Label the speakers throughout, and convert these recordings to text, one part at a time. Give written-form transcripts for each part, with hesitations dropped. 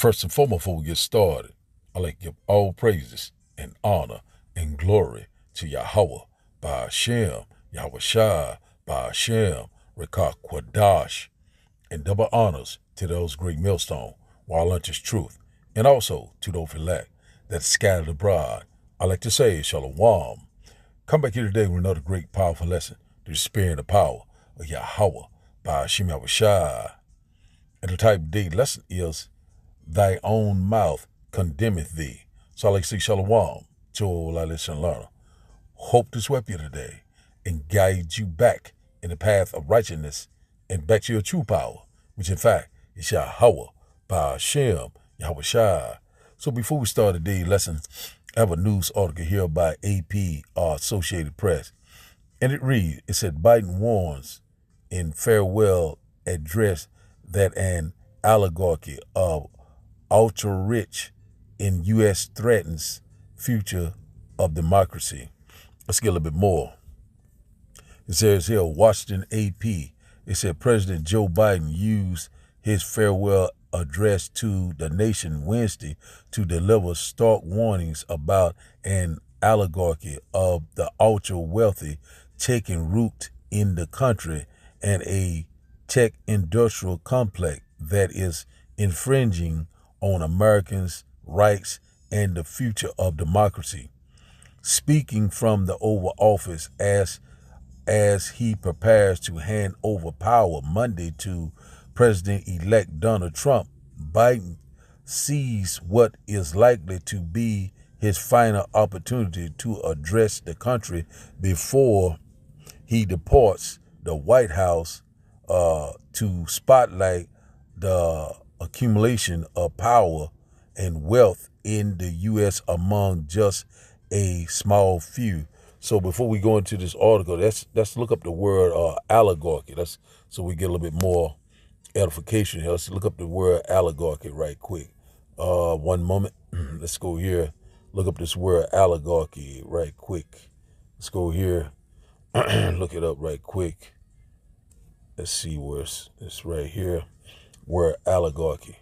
Speaker 1: First and foremost, before we get started, I'd like to give all praises and honor and glory to Yahweh, by Hashem, Yahweh Shai, by Hashem, Rekah Kwadash, and double honors to those great millstone, while unto truth, and also to those elect that scattered abroad. I like to say, Shalom. Come back here today with another great, powerful lesson to the spirit and the power of Yahweh, by Hashem Yahweh Shai. And the type of day lesson is, thy own mouth condemneth thee. So I like to say Shalom to all our listening learner. Hope to sweep you today and guide you back in the path of righteousness and back to your true power, which in fact is Yahweh, by Hashem, Yahweh Shai. So before we start today's lesson, I have a news article here by AP or Associated Press. And it reads, it said, Biden warns in farewell address that an oligarchy of ultra-rich in U.S. threatens future of democracy. Let's get a little bit more. It says here, Washington AP, it said President Joe Biden used his farewell address to the nation Wednesday to deliver stark warnings about an oligarchy of the ultra-wealthy taking root in the country and a tech industrial complex that is infringing on Americans' rights and the future of democracy. Speaking from the Oval Office as he prepares to hand over power Monday to President-elect Donald Trump, Biden sees what is likely to be his final opportunity to address the country before he departs the White House to spotlight the accumulation of power and wealth in the U.S. among just a small few. So before we go into this article, let's look up the word oligarchy. So we get a little bit more edification here. Let's look up the word oligarchy right quick. One moment. Let's go here. Look up this word oligarchy right quick. Let's go here. Look it up right quick. Let's see where it's right here. Word oligarchy.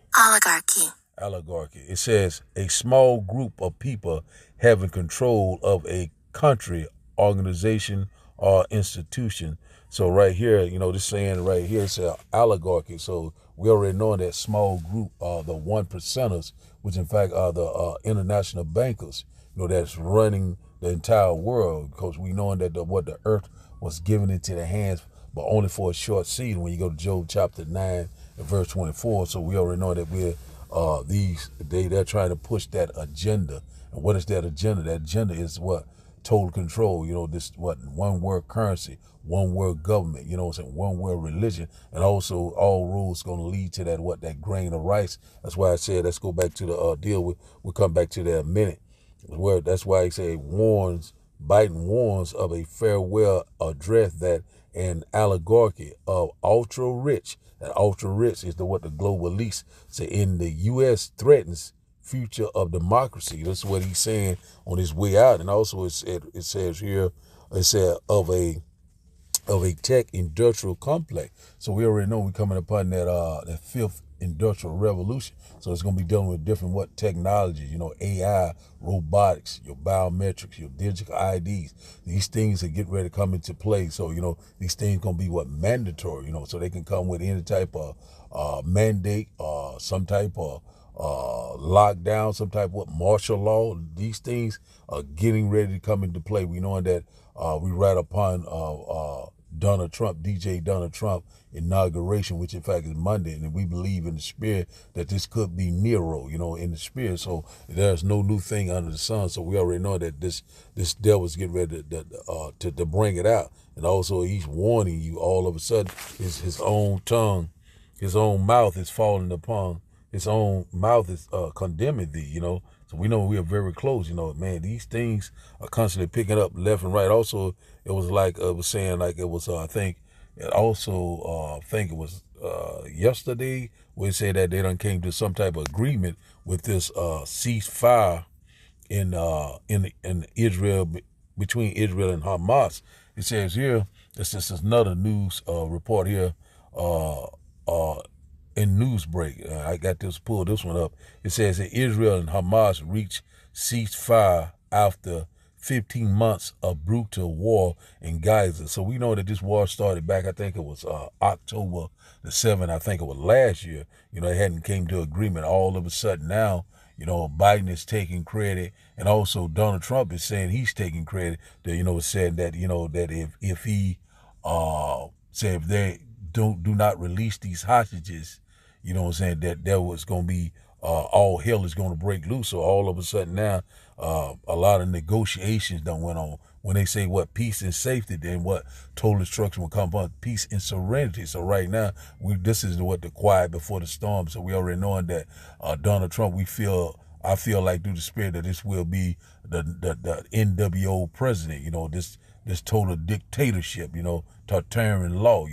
Speaker 1: Oligarchy. It says a small group of people having control of a country, organization, or institution. So right here, this saying right here, it's an oligarchy. So we already know that small group are the one percenters, which in fact are the international bankers, that's running the entire world, because we know that what the earth was given into the hands, but only for a short season when you go to Job chapter 9 and verse 24. So we already know that they're trying to push that agenda. And what is that agenda? That agenda is what? Total control, one word currency, one word government, one word religion, and also all rules going to lead to that grain of rice. That's why I said, let's go back to the deal. We'll come back to that in a minute. That's why he said Biden warns of a farewell address that an oligarchy of ultra-rich, and ultra-rich is what the global elites say in the U.S. threatens future of democracy. That's what he's saying on his way out. And also it says here, of a tech industrial complex. So we already know we're coming upon that fifth industrial revolution. So it's going to be dealing with different technologies, AI, robotics, your biometrics, your digital IDs. These things are getting ready to come into play. So, these things going to be mandatory, so they can come with any type of mandate, some type of lockdown, some type of martial law. These things are getting ready to come into play. We know that we right upon Donald Trump, DJ Donald Trump inauguration, which in fact is Monday, and we believe in the spirit that this could be Nero, in the spirit. So there's no new thing under the sun. So we already know that this devil's getting ready to bring it out. And also he's warning you all of a sudden his own tongue, his own mouth is falling upon. His own mouth is condemning thee, So we know we are very close, man. These things are constantly picking up left and right. Also, it was like it was saying, like it was, I think it was yesterday where it said that they done came to some type of agreement with this ceasefire in Israel, between Israel and Hamas. It says here, this is another news report here. in Newsbreak, I got this, pull this one up. It says that Israel and Hamas reached ceasefire after 15 months of brutal war in Gaza. So we know that this war started back, I think it was October the 7th, I think it was last year. They hadn't came to agreement. All of a sudden now, Biden is taking credit, and also Donald Trump is saying he's taking credit. That saying that that if he say if they do not release these hostages, that there was going to be all hell is going to break loose. So all of a sudden now, a lot of negotiations done went on. When they say what peace and safety, then what total destruction will come upon peace and serenity. So right now, this is what the quiet before the storm. So we already knowing that Donald Trump, I feel like through the spirit that this will be the NWO president. This total dictatorship. Tartarian law.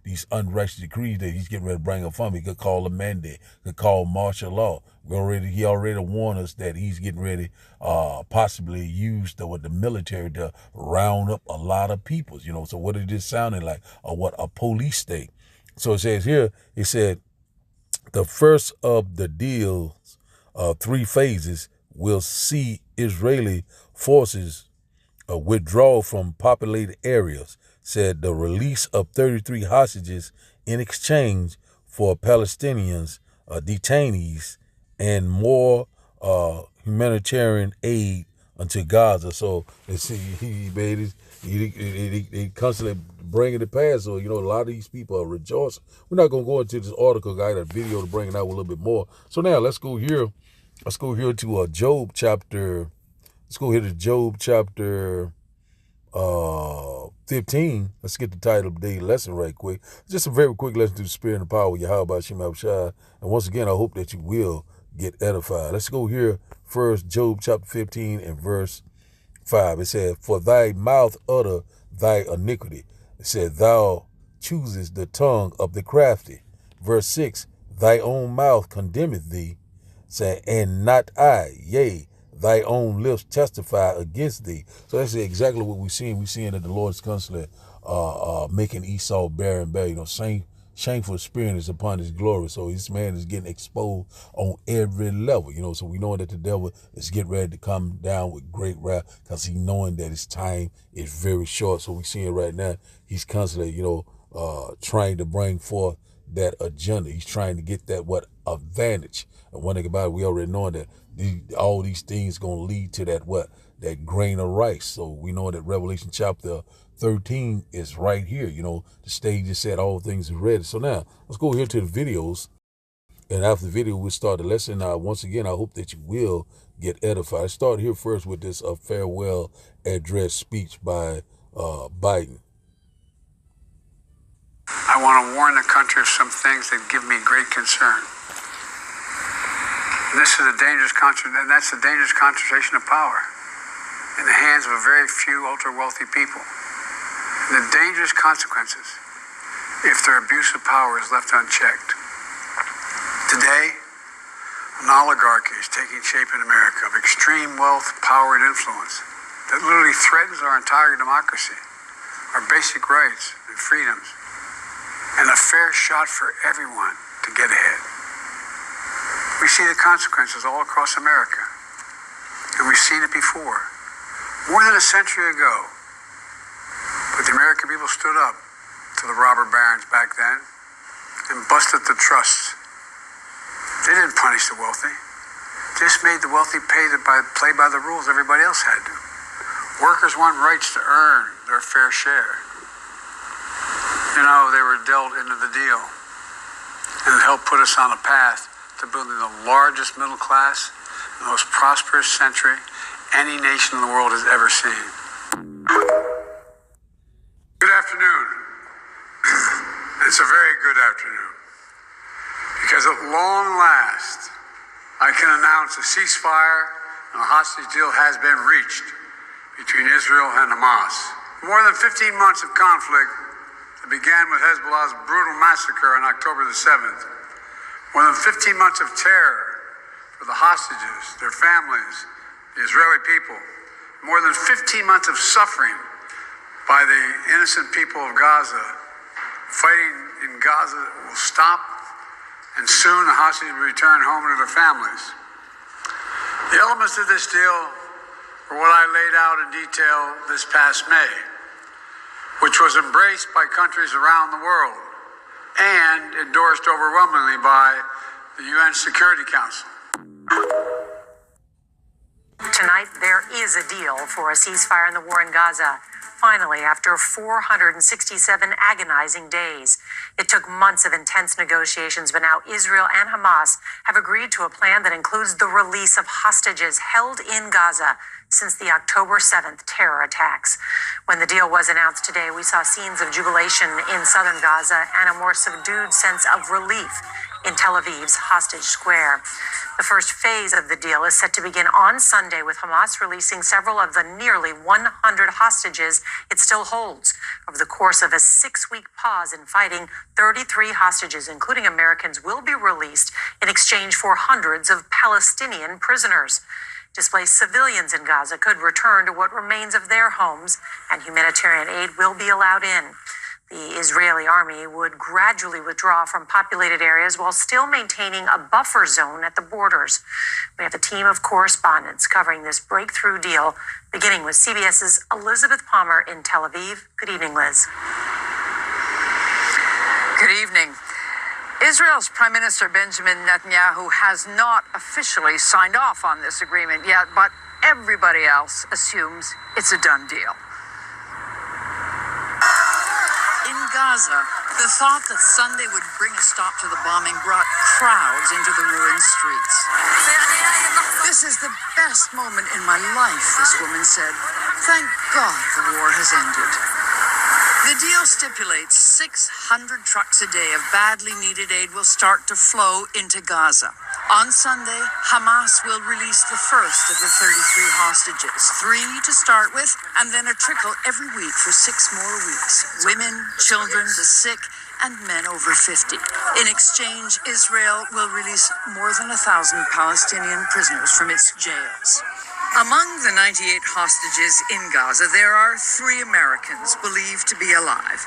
Speaker 1: These unrighteous decrees that he's getting ready to bring up from. He could call a mandate, could call martial law. He already warned us that he's getting ready, possibly use the military to round up a lot of people. So what is this sounding like? Or what a police state? So it says here, it said the first of the deal's 3 phases will see Israeli forces withdraw from populated areas, said the release of 33 hostages in exchange for Palestinians, detainees, and more humanitarian aid unto Gaza. So they see he constantly bringing it past. So a lot of these people are rejoicing. We're not gonna go into this article. I got a video to bring it out a little bit more. So now let's go here. Let's go here to Job chapter. Let's go here to Job chapter 15. Let's get the title of the day lesson right quick. Just a very quick lesson to the spirit and the power of Yahweh Shem Abshai. And once again, I hope that you will get edified. Let's go here first, Job chapter 15 and verse 5. It said, for thy mouth utter thy iniquity. It said, thou choosest the tongue of the crafty. Verse 6, thy own mouth condemneth thee, saying, and not I, yea, thy own lips testify against thee. So that's exactly what we're seeing. We're seeing that the Lord is constantly making Esau barren. Shameful spirit is upon his glory. So this man is getting exposed on every level. So we know that the devil is getting ready to come down with great wrath because he knowing that his time is very short. So we seeing right now, he's constantly, trying to bring forth that agenda. He's trying to get that advantage. And one thing about it, we already know that all these things going to lead to that grain of rice. So we know that Revelation chapter 13 is right here. The stage is set, all things are ready. So now let's go here to the videos. And after the video, we'll start the lesson. Once again, I hope that you will get edified. I start here first with this farewell address speech by Biden.
Speaker 2: I want to warn the country of some things that give me great concern. This is a dangerous concentration, and that's a dangerous concentration of power in the hands of a very few ultra-wealthy people. The dangerous consequences if their abuse of power is left unchecked. Today, an oligarchy is taking shape in America of extreme wealth, power, and influence that literally threatens our entire democracy, our basic rights and freedoms, and a fair shot for everyone to get ahead. We see the consequences all across America, and we've seen it before. More than a century ago, but the American people stood up to the robber barons back then and busted the trusts. They didn't punish the wealthy. They just made the wealthy play by the rules everybody else had to. Workers want rights to earn their fair share. They were dealt into the deal, and it helped put us on a path to building the largest middle class, the most prosperous century any nation in the world has ever seen. Good afternoon. It's a very good afternoon, because at long last, I can announce a ceasefire and a hostage deal has been reached between Israel and Hamas. More than 15 months of conflict that began with Hezbollah's brutal massacre on October the 7th. More than 15 months of terror for the hostages, their families, the Israeli people. More than 15 months of suffering by the innocent people of Gaza. Fighting in Gaza will stop, and soon the hostages will return home to their families. The elements of this deal were what I laid out in detail this past May, which was embraced by countries around the world and endorsed overwhelmingly by the UN Security Council.
Speaker 3: Tonight, there is a deal for a ceasefire in the war in Gaza. Finally, after 467 agonizing days. It took months of intense negotiations, but now Israel and Hamas have agreed to a plan that includes the release of hostages held in Gaza since the October 7th terror attacks. When the deal was announced today, we saw scenes of jubilation in southern Gaza and a more subdued sense of relief in Tel Aviv's Hostage Square. The first phase of the deal is set to begin on Sunday, with Hamas releasing several of the nearly 100 hostages it still holds. Over the course of a 6-week pause in fighting, 33 hostages, including Americans, will be released in exchange for hundreds of Palestinian prisoners. Displaced civilians in Gaza could return to what remains of their homes, and humanitarian aid will be allowed in. The Israeli army would gradually withdraw from populated areas while still maintaining a buffer zone at the borders. We have a team of correspondents covering this breakthrough deal, beginning with CBS's Elizabeth Palmer in Tel Aviv. Good evening, Liz.
Speaker 4: Good evening. Israel's Prime Minister Benjamin Netanyahu has not officially signed off on this agreement yet, but everybody else assumes it's a done deal. In Gaza, the thought that Sunday would bring a stop to the bombing brought crowds into the ruined streets. This is the best moment in my life, this woman said. Thank God the war has ended. The deal stipulates 600 trucks a day of badly needed aid will start to flow into Gaza. On Sunday, Hamas will release the first of the 33 hostages, 3 to start with, and then a trickle every week for 6 more weeks. Women, children, the sick, and men over 50. In exchange, Israel will release more than 1,000 Palestinian prisoners from its jails. Among the 98 hostages in Gaza, there are 3 Americans believed to be alive: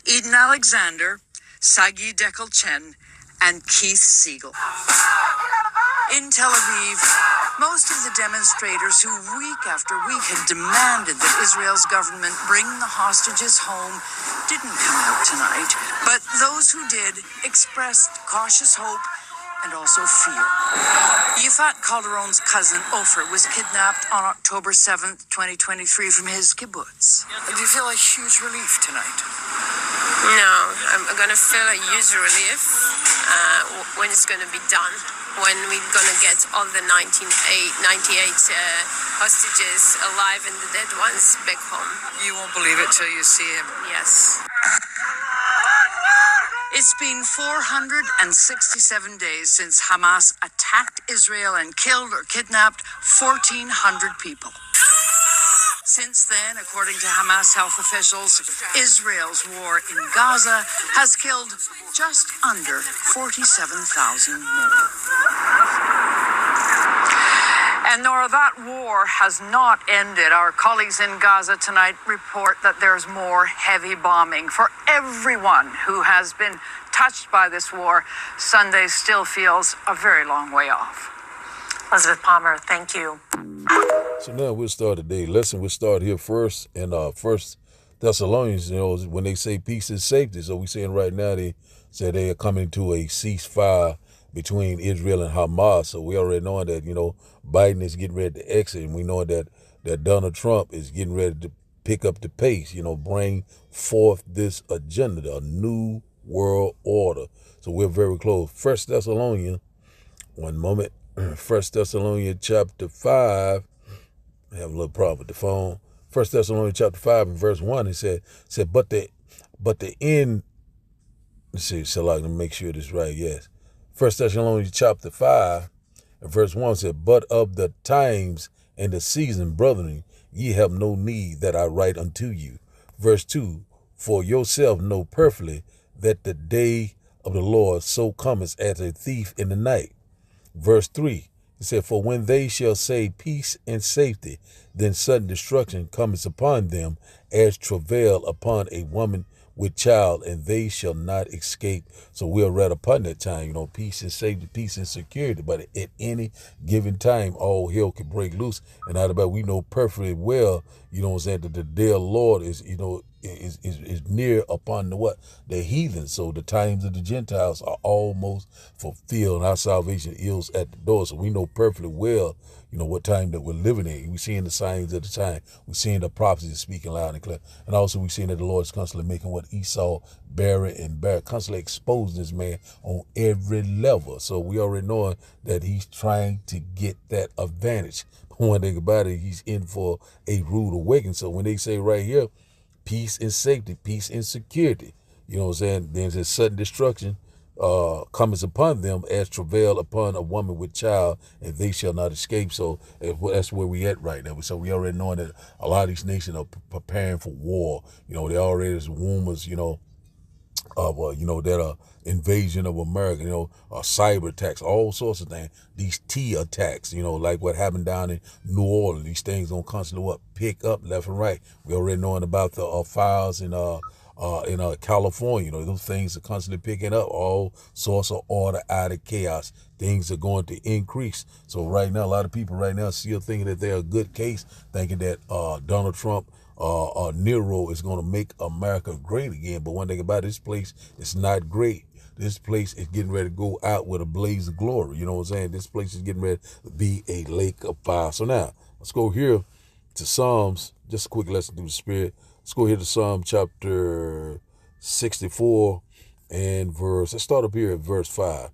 Speaker 4: Eden Alexander, Sagi Dekel-Chen, and Keith Siegel. In Tel Aviv, most of the demonstrators who week after week had demanded that Israel's government bring the hostages home didn't come out tonight, but those who did expressed cautious hope and also fear. Yifat Calderon's cousin, Ofer, was kidnapped on October 7th, 2023 from his kibbutz. Do you feel a huge relief tonight?
Speaker 5: No, I'm going to feel a huge relief when it's going to be done, when we're going to get all the 98 hostages alive and the dead ones back home.
Speaker 4: You won't believe it till you see him.
Speaker 5: Yes.
Speaker 4: It's been 467 days since Hamas attacked Israel and killed or kidnapped 1,400 people. Since then, according to Hamas health officials, Israel's war in Gaza has killed just under 47,000 more. And Nora, that war has not ended. Our colleagues in Gaza tonight report that there's more heavy bombing. For everyone who has been touched by this war, Sunday still feels a very long way off.
Speaker 3: Elizabeth Palmer, thank you.
Speaker 1: So now we'll start today. Lesson we'll start here first in First Thessalonians, when they say peace is safety. So we're saying right now they say they are coming to a ceasefire between Israel and Hamas. So we already know that, Biden is getting ready to exit, and we know that Donald Trump is getting ready to pick up the pace, bring forth this agenda, a new world order. So we're very close. First Thessalonians, one moment. First Thessalonians chapter 5. I have a little problem with the phone. First Thessalonians chapter 5 and verse 1, it said, but the end. Let's see, so I can make sure this is right. Yes. First Thessalonians chapter 5 and verse 1 said, but of the times and the season, brethren, ye have no need that I write unto you. Verse 2, for yourself know perfectly that the day of the Lord so cometh as a thief in the night. Verse 3, it said, for when they shall say peace and safety, then sudden destruction cometh upon them as travail upon a woman with child, and they shall not escape. So we're right upon that time, peace and safety, peace and security. But at any given time, all hell can break loose. And out about we know perfectly well, that the day of the Lord is, is near upon the heathen. So the times of the Gentiles are almost fulfilled, and our salvation is at the door. So we know perfectly well, what time that we're living in. We're seeing the signs of the time. We're seeing the prophecies speaking loud and clear. And also we're seeing that the Lord is constantly making what Esau barren and bare, constantly exposing this man on every level. So we already know that he's trying to get that advantage. But one thing about it, he's in for a rude awakening. So when they say right here, peace and safety, peace and security, there's a sudden destruction comes upon them as travail upon a woman with child, and they shall not escape. So that's where we at right now. So we already know that a lot of these nations are preparing for war. They already is rumors, of that invasion of America, cyber attacks, all sorts of things. These T attacks, like what happened down in New Orleans. These things gonna constantly pick up left and right. We already knowing about the fires in California. Those things are constantly picking up. All sorts of order out of chaos. Things are going to increase. So right now, a lot of people right now still thinking that they're a good case, thinking that Donald Trump Nero is going to make America great again. But one thing about this place, it's not great. This place is getting ready to go out with a blaze of glory. You know what I'm saying? This place is getting ready to be a lake of fire. So now, let's go here to Psalms. Just a quick lesson through the Spirit. Let's go here to Psalm chapter 64 and let's start up here at verse 5.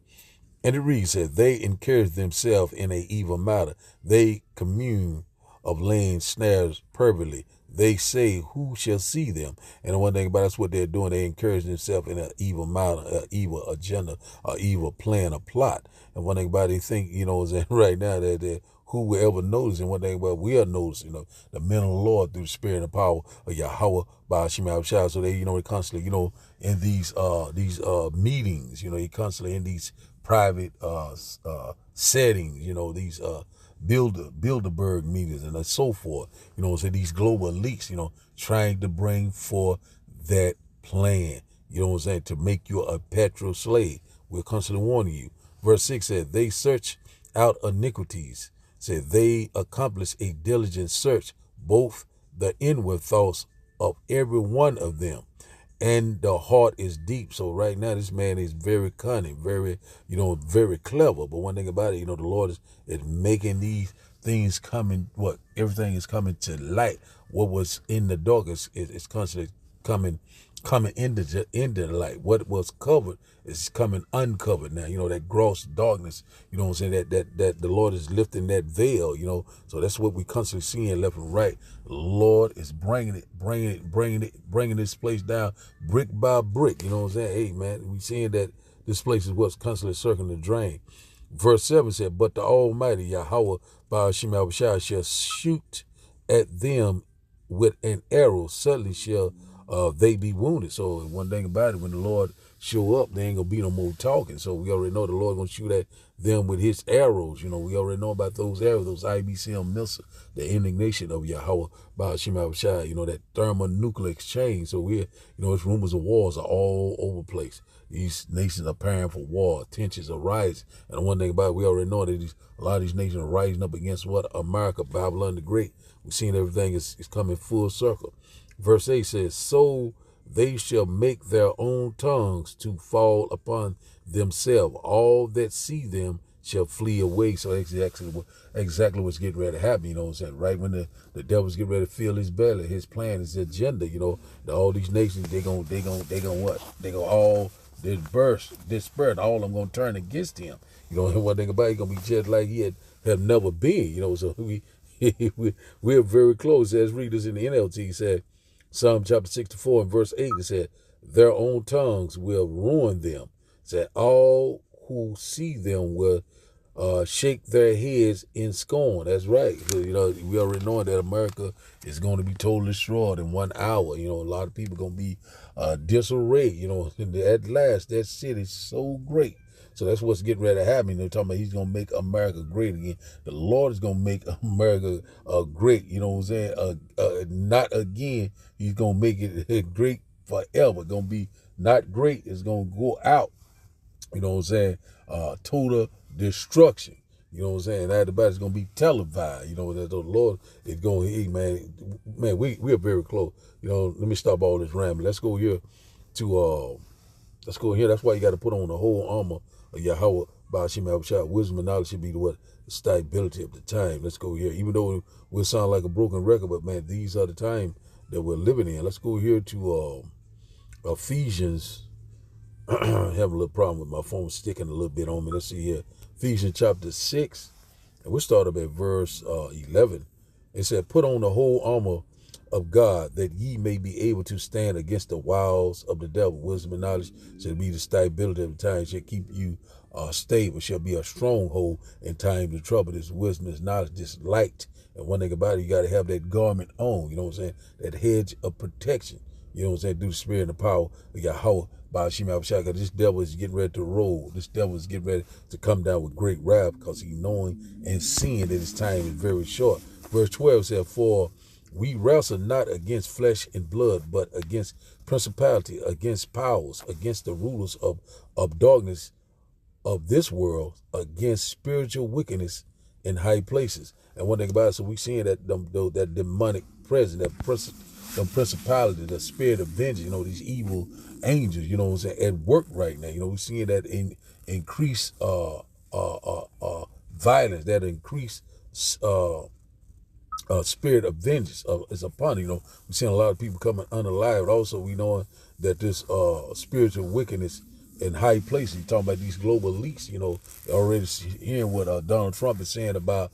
Speaker 1: And it reads that they encourage themselves in a evil matter. They commune of laying snares privily. They say, who shall see them? And the one thing about that's what they're doing. They encourage themselves in an evil matter, an evil agenda, an evil plan, a plot. And one thing about it, they think, right now that who will ever notice? And one thing about we are noticing, the men of the Lord through the Spirit and power of Yahweh by Shema Shah. So they, they constantly, in these meetings, they constantly in these private settings, these Bilderberg meetings and so forth, so these global elites, trying to bring forth that plan, to make you a petrol slave. We're constantly warning you. Verse 6 said, they search out iniquities, said they accomplish a diligent search, both the inward thoughts of every one of them. And the heart is deep. So right now, this man is very cunning, very, very clever. But one thing about it, the Lord is making these things coming, everything is coming to light. What was in the dark is constantly coming into the light. What was covered is coming uncovered now. That gross darkness, that the Lord is lifting that veil, So that's what we constantly seeing left and right. The Lord is bringing this place down brick by brick. Hey, man, we seeing that this place is what's constantly circling the drain. Verse 7 said, but the Almighty Yahweh by Shema Shah shall shoot at them with an arrow. Suddenly shall they be wounded. So one thing about it, when the Lord show up, there ain't gonna be no more talking. So we already know the Lord gonna shoot at them with his arrows. We already know about those arrows, those IBCM missiles, the indignation of Yahweh by Shema Shah, that thermonuclear exchange. So it's rumors of wars are all over the place. These nations are preparing for war. Tensions are rising. And the one thing about it, we already know that a lot of these nations are rising up against America, Babylon the Great. We're seeing everything is coming full circle. Verse 8 says, so they shall make their own tongues to fall upon themselves. All that see them shall flee away. So exactly what's getting ready to happen, right when the devil's getting ready to fill his belly, his plan, his agenda, all these nations, they gonna what? They gonna all disperse, all of them gonna turn against him. And one thing about it, he's gonna be just like he have never been, so we're very close. As readers in the NLT said, Psalm chapter 64 and verse 8, it said, their own tongues will ruin them. It said, all who see them will shake their heads in scorn. That's right. We already know that America is going to be totally destroyed in 1 hour. A lot of people going to be disarray. At last, that city is so great. So that's what's getting ready to happen. They're talking about he's going to make America great again. The Lord is going to make America great. Not again. He's going to make it great forever. Gonna be not great. It's gonna go out. You know what I'm saying? Total destruction. You know what I'm saying? Everybody's gonna be televised. You know that the Lord is going. Hey, man, we are very close. You know, let me stop all this rambling. Let's go here to let's go here. That's why you got to put on the whole armor of Yahweh by Hashem Abishai. Wisdom and knowledge should be the stability of the time. Let's go here. Even though we'll sound like a broken record, but man, these are the time that we're living in. Let's go here to Ephesians. I have a little problem with my phone sticking a little bit on me. Let's see here. Ephesians chapter 6. And we'll start up at verse 11. It said, put on the whole armor of God, that ye may be able to stand against the wiles of the devil. Wisdom and knowledge shall be the stability of the time, shall keep you stable, shall be a stronghold in times of trouble. This wisdom, this knowledge, this light. And one thing about it, you got to have that garment on, you know what I'm saying? That hedge of protection, you know what I'm saying? Through the spirit and the power of Yahweh by Hashem Abishai. This devil is getting ready to roll. This devil is getting ready to come down with great wrath, because he's knowing and seeing that his time is very short. Verse 12 says, for we wrestle not against flesh and blood, but against principality, against powers, against the rulers of darkness of this world, against spiritual wickedness in high places. And one thing about it, so we seeing that that demonic presence, the principality, the spirit of vengeance, you know, these evil angels, you know what I'm saying, at work right now. You know, we're seeing that increase violence, that increase spirit of vengeance is upon it. You know, we're seeing a lot of people coming unalived. Also, we know that this spiritual wickedness in high places. You're talking about these global elites, you know, already hearing what Donald Trump is saying about,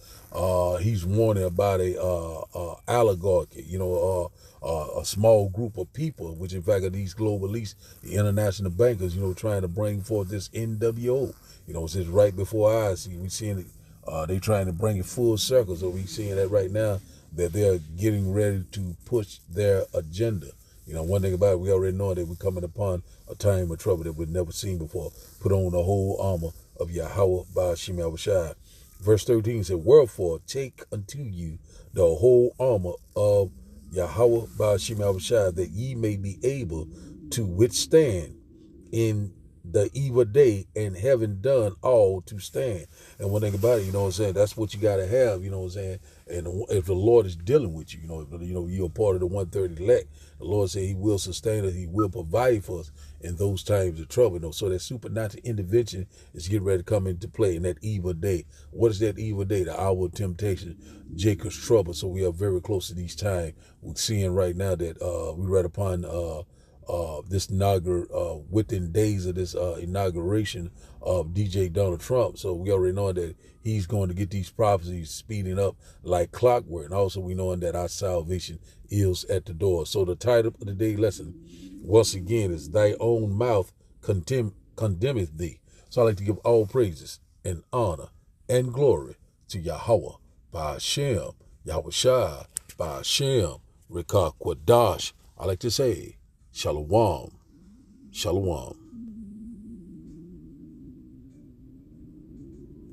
Speaker 1: he's warning about a oligarchy, you know, a small group of people, which in fact are these global elites, the international bankers, you know, trying to bring forth this NWO. You know, it's just right before our eyes. We seeing it, they trying to bring it full circle. So we seeing that right now, that they're getting ready to push their agenda. You know, one thing about it, we already know that we're coming upon a time of trouble that we've never seen before. Put on the whole armor of Yahweh by Hashem Abishai. Verse 13 said, wherefore take unto you the whole armor of Yahweh by Hashem Abishai, that ye may be able to withstand in the evil day, and having done all to stand. And one thing about it, you know what I'm saying, that's what you got to have, you know what I'm saying. And if the Lord is dealing with you, you know, you're a part of the 130 elect, the Lord said he will sustain us, he will provide for us in those times of trouble. You know, so that supernatural intervention is getting ready to come into play in that evil day. What is that evil day? The hour of temptation, Jacob's trouble. So we are very close to these times. We're seeing right now that we read upon this within days of this inauguration of DJ Donald Trump. So we already know that he's going to get these prophecies speeding up like clockwork. And also we know that our salvation is at the door. So the title of the day lesson, once again, is thy own mouth condemneth thee. So I like to give all praises and honor and glory to Yahweh by Hashem, Yahushua by Hashem, Rekah Kwadash. I like to say, Shalom, Shalom.